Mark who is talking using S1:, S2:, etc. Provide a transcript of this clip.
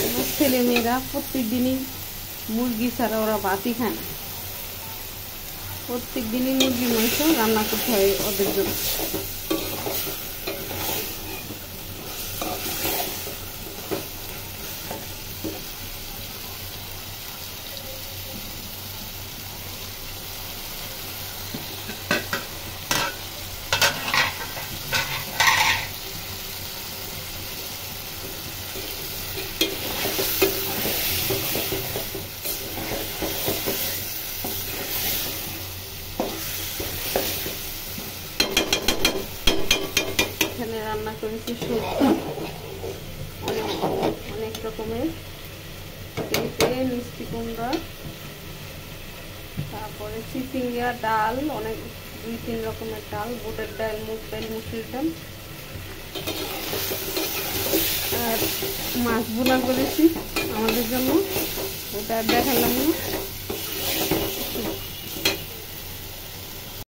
S1: আমার ছেলেমেয়েরা প্রত্যেক দিনই মুরগি ছাড়া ওরা ভাতই খায় না। প্রত্যেক দিনই মুরগির মাংস রান্না করতে হয় ওদের জন্য। রান্না করেছি সবজি অনেক রকমের, পেঁপে, মিষ্টি কুমড়া, তারপরে চিচিঙ্গা, ডাল, অনেক 2-3 রকমের ডাল, বুটের ডাল, মুগ ডাল, মুসুর ডাল, আর মাছ ভুনা করেছি আমাদের জন্য, ওটা দেখালাম না।